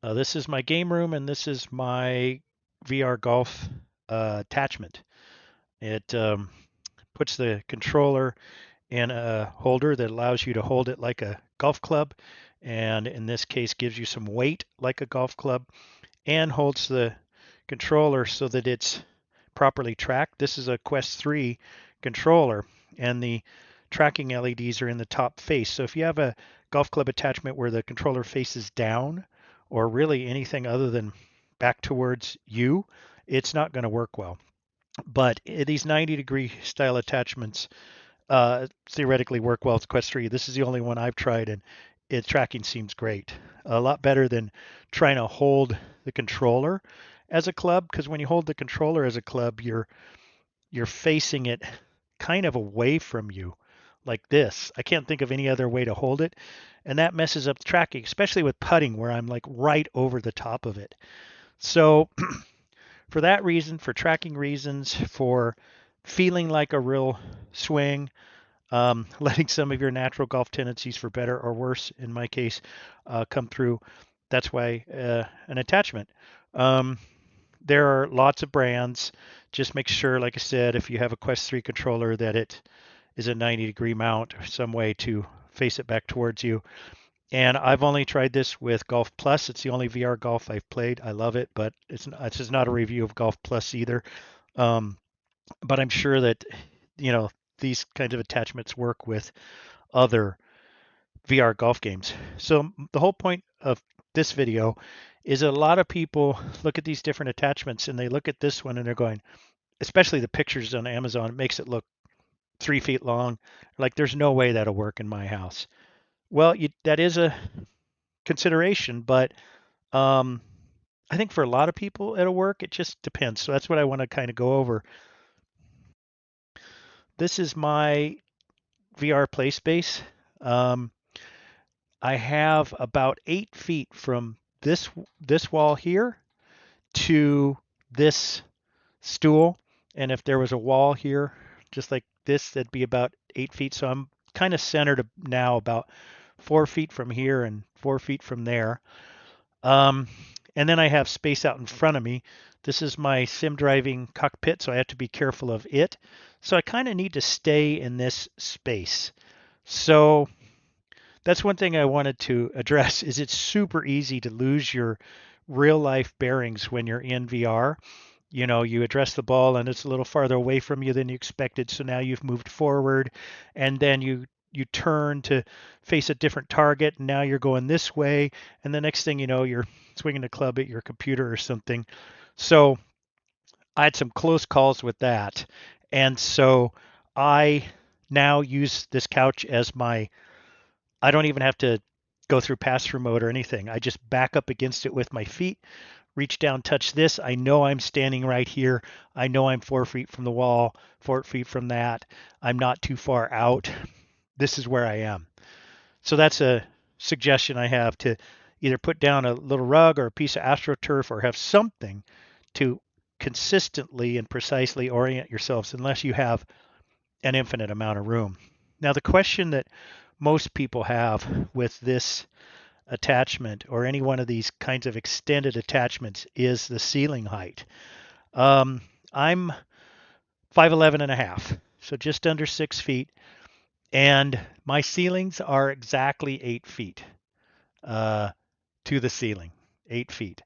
This is my game room, and this is my VR golf attachment. It puts the controller in a holder that allows you to hold it like a golf club, and in this case gives you some weight like a golf club, and holds the controller so that it's properly tracked. This is a Quest 3 controller, and the tracking LEDs are in the top face. So if you have a golf club attachment where the controller faces down, or really anything other than back towards you, it's not going to work well. But these 90-degree style attachments theoretically work well with Quest 3. This is the only one I've tried, and its tracking seems great. A lot better than trying to hold the controller as a club, because when you hold the controller as a club, you're facing it kind of away from you like this. I can't think of any other way to hold it, and that messes up the tracking, especially with putting where I'm like right over the top of it. So for that reason, for tracking reasons, for feeling like a real swing, letting some of your natural golf tendencies, for better or worse, in my case, come through. That's why an attachment. Um, there are lots of brands. Just make sure, like I said, if you have a Quest 3 controller, that it is a 90-degree mount, some way to face it back towards you. And I've only tried this with Golf Plus. It's the only VR golf I've played. I love it, but this is not a review of Golf Plus either. Um, but I'm sure that you know these kinds of attachments work with other VR golf games. So the whole point of this video is a lot of people look at these different attachments and they look at this one and they're going, especially the pictures on Amazon, it makes it look 3 feet long. Like there's no way that'll work in my house. Well, that is a consideration, but um, I think for a lot of people it'll work. It just depends. So that's what I want to kind of go over. This is my VR play space. Um, I have about 8 feet from this wall here to this stool, and if there was a wall here, just like this, that'd be about 8 feet. So I'm kind of centered now about 4 feet from here and 4 feet from there. Um, and then I have space out in front of me. This is my sim driving cockpit, so I have to be careful of it. So I kind of need to stay in this space. So that's one thing I wanted to address is it's super easy to lose your real life bearings when you're in VR. You know, you address the ball and it's a little farther away from you than you expected, so now you've moved forward, and then you turn to face a different target, and now you're going this way, and the next thing you know, you're swinging the club at your computer or something. So I had some close calls with that, and so I now use this couch as my, I don't even have to go through pass through mode or anything. I just back up against it with my feet, reach down, touch this. I know I'm standing right here. I know I'm 4 feet from the wall, 4 feet from that. I'm not too far out. This is where I am. So that's a suggestion I have, to either put down a little rug or a piece of AstroTurf or have something to consistently and precisely orient yourselves, unless you have an infinite amount of room. Now, the question that most people have with this attachment or any one of these kinds of extended attachments is the ceiling height. I'm 5'11 and a half, so just under 6 feet, and my ceilings are exactly 8 feet uh, to the ceiling, 8 feet.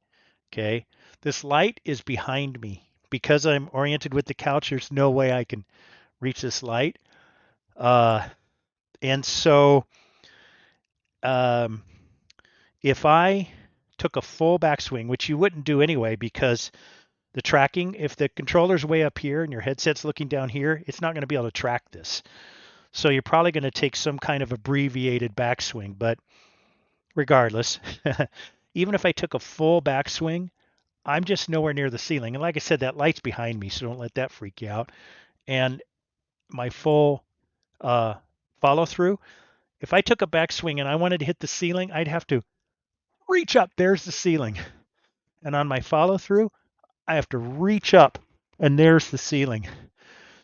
Okay, this light is behind me because I'm oriented with the couch. There's no way I can reach this light, uh, and so um, if I took a full backswing, which you wouldn't do anyway because the tracking, if the controller's way up here and your headset's looking down here, it's not going to be able to track this. So you're probably going to take some kind of abbreviated backswing. But regardless, even if I took a full backswing, I'm just nowhere near the ceiling. And like I said, that light's behind me, so don't let that freak you out. And my full uh, follow through, if I took a backswing and I wanted to hit the ceiling, I'd have to reach up. There's the ceiling. And on my follow through, I have to reach up and there's the ceiling.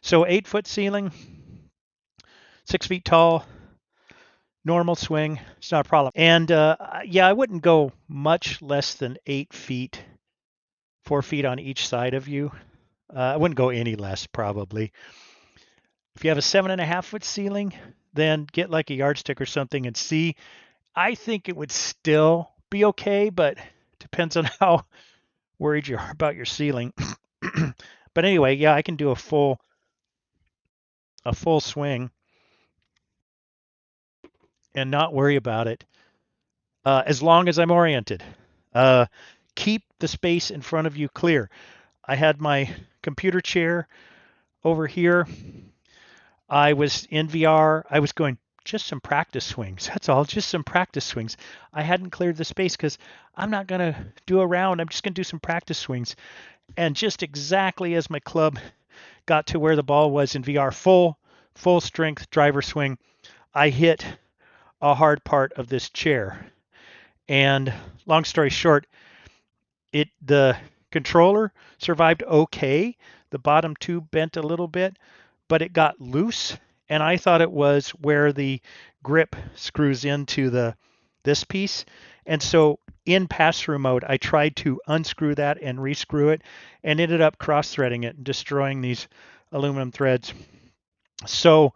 So 8 foot ceiling, 6 feet tall, normal swing. It's not a problem. And yeah, I wouldn't go much less than 8 feet, 4 feet on each side of you. I wouldn't go any less probably. If you have a 7.5 foot ceiling, then get like a yardstick or something and see. I think it would still be okay, but depends on how worried you are about your ceiling. But anyway, yeah, I can do a full swing and not worry about it as long as I'm oriented. Uh, keep the space in front of you clear. I had my computer chair over here. I was in VR. I was going just some practice swings. That's all, just some practice swings. I hadn't cleared the space because I'm not going to do a round. I'm just going to do some practice swings. And just exactly as my club got to where the ball was in VR, full strength driver swing, I hit a hard part of this chair. And long story short, the controller survived okay. The bottom tube bent a little bit, but it got loose, and I thought it was where the grip screws into this piece. And so in pass-through mode, I tried to unscrew that and rescrew it, and ended up cross-threading it and destroying these aluminum threads. So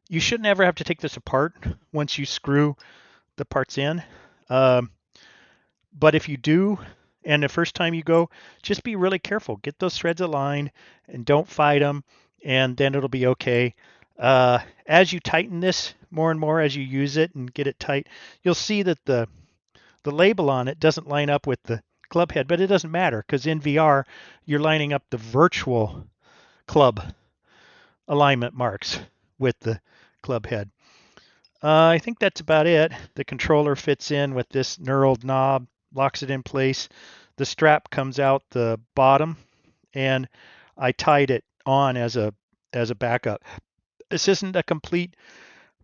you shouldn't ever have to take this apart once you screw the parts in. But if you do, and the first time you go, just be really careful. Get those threads aligned and don't fight them, and then it'll be okay. As you tighten this more and more, as you use it and get it tight, you'll see that the label on it doesn't line up with the club head, but it doesn't matter because in VR, you're lining up the virtual club alignment marks with the club head. I think that's about it. The controller fits in with this knurled knob, locks it in place. The strap comes out the bottom, and I tied it on as a backup. This isn't a complete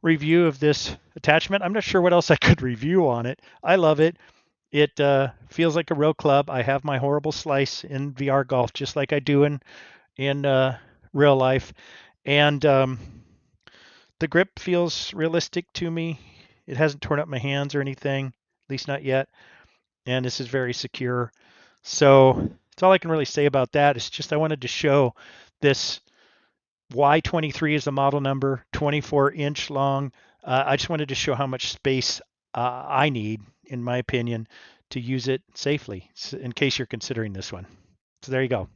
review of this attachment. I'm not sure what else I could review on it. I love it. It feels like a real club. I have my horrible slice in VR golf, just like I do in real life, and the grip feels realistic to me. It hasn't torn up my hands or anything, at least not yet. And this is very secure. So that's all I can really say about that. It's just I wanted to show this Y23 is the model number, 24-inch long. I just wanted to show how much space I need, in my opinion, to use it safely, in case you're considering this one. So there you go.